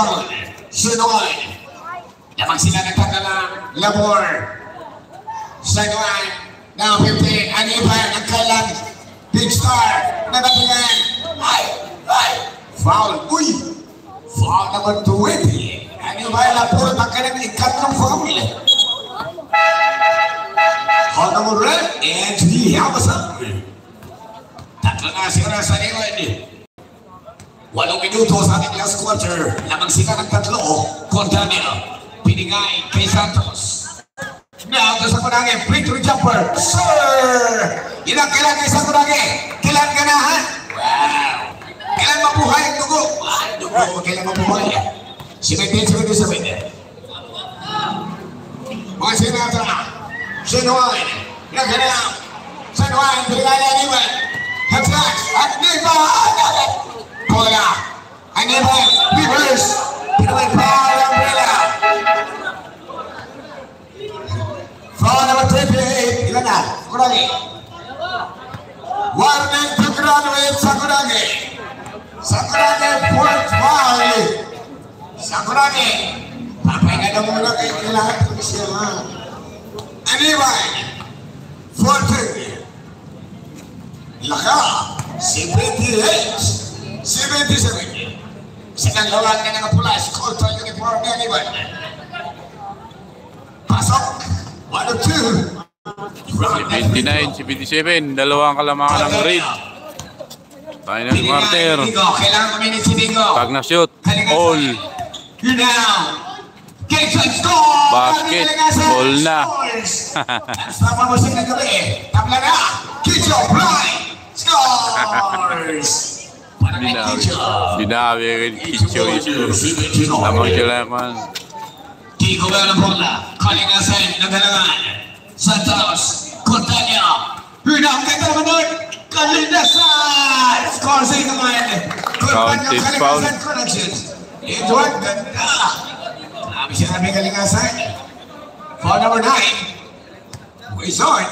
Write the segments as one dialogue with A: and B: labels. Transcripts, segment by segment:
A: foul. Sinuan. Lamang sila nagkakalang labor. Sinuan. Now 15. Aniban. Nagkalang Big Star. Nagatingan. Ay! Foul. Uy! Foul number 20. Aniban. Labor. Nagkalang ikatlong foul. Foul number red. And he has up. Tatlo na sila sa Aniban. 8 minuto sa ating last quarter. Lamang sila ng tatlo. Cordanio. Pinigay kay Santos. Now to Sakurage. Free-throw jumper. Sir! Ilang kailan kay Sakurage? Kailan ganahan? Wow! Kailan mabuhay ang dugo? Dugo. Kailan mabuhay? 17-77. Mga sinata. Sinuan. Naghanap. Sinuan. Pinigay na Aniban. Hatrat. At Aniban! Bola, Aniban, reverse, Pinoy foul, umbrella. Foul number 28, ilan na? Sakurage. Warning to graduate Sakurage. Sakurage, fourth foul. Sakurage, papahinga na muna kayo kailangan ko siya. Aniban, 14. Laka, 78. 77. Isang lawag na nakapula, score to ang uniform ni Aniban. Pasok. 1-2.
B: 29-77. Dalawang kalamangan ng Red. Final quarter.
A: Kailangan kami si Bingo.
B: Pag na-shoot, all. Basket, all na.
A: Sama mo siya na gabi. Tabla na. Kicho, blind. Scores.
B: Binawi rin Kicho isko. Lamang sila naman.
A: Kiko ba ng bola? Kalingasan, nagalangan. Santos, Cordanio. Hinang kita naman doon. Kalingasan! Score sa ikaman.
B: Counted foul.
A: Edward, ganda. Marami siya namin Kalingasan. Foul number 9. Wizard.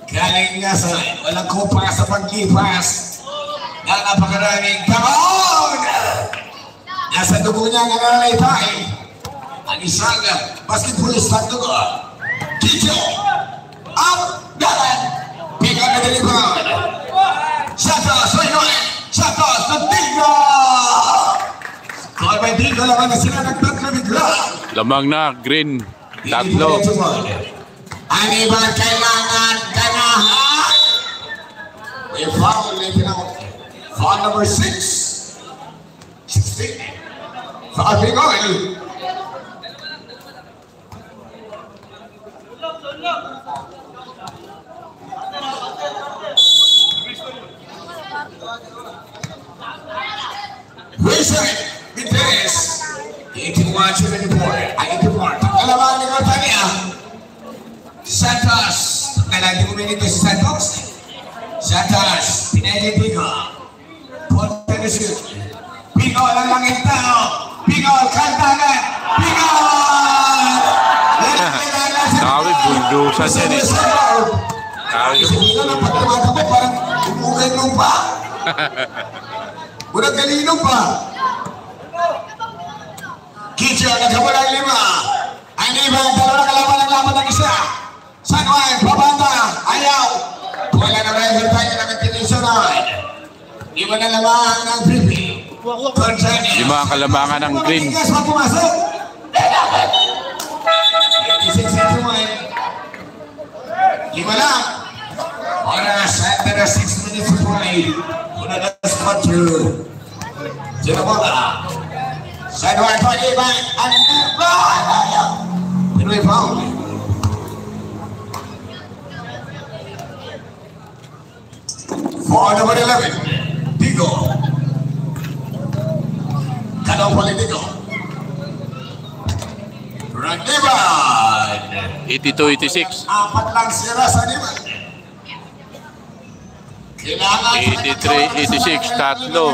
A: Kalingasan. Walang kupa sa paglipas. Napakaraming taon! Nasa dugo niya nga nalalay. Ang isang basketballist ng dugo. Kicho! Up! Dalan! Pick up the rebound! Santos! Santos! Nagtingo! Score by Dingo naman na sila nagtatlo bigla.
B: Lamang na, green. Tatlo.
A: Aniban kailangan ganahan! May foul na tinawag. Foul number 6. 16. Foul Bingoy. Wizard, Viteres. 81-74. Ay, 84. Kalaban ni Cortania. Santos. Kailangan mo minito si Santos. Santos. Pinay Bingo. Bingol ang langit tao. Bingol, kantangan. Bingol!
B: Nakawin, bundusan yan eh.
A: Kasi Bingol ang pagkamata ko parang umugay mo pa. Unang galino pa. Kicho, nagkawalang 5. Aniban, dalawa na kalaban ang laban ng isa. San Juan, pabanda, ayaw. Wala na rin tayo na nagtinisunod. Iba na lamang ng Pipi.
B: 5 ang kalamangan ng green.
A: 86-81. Lima lang. Oras at 6 minutes to play. Una na spot 2. Sino mo ba? San Juan po, Iban. Ano ba? Pinoy foul. For number 11. Digo. Kalaw Politico. Raniban.
B: 82-86.
A: Apat lang sila sa Raniban.
B: 83-86. Tatlo.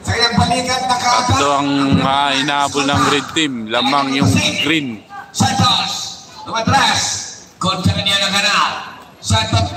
B: Tatlo ang inaabol ng red team. Lamang yung green.
A: Santos. Lumatras. Kontra niya ng kanal. Santos.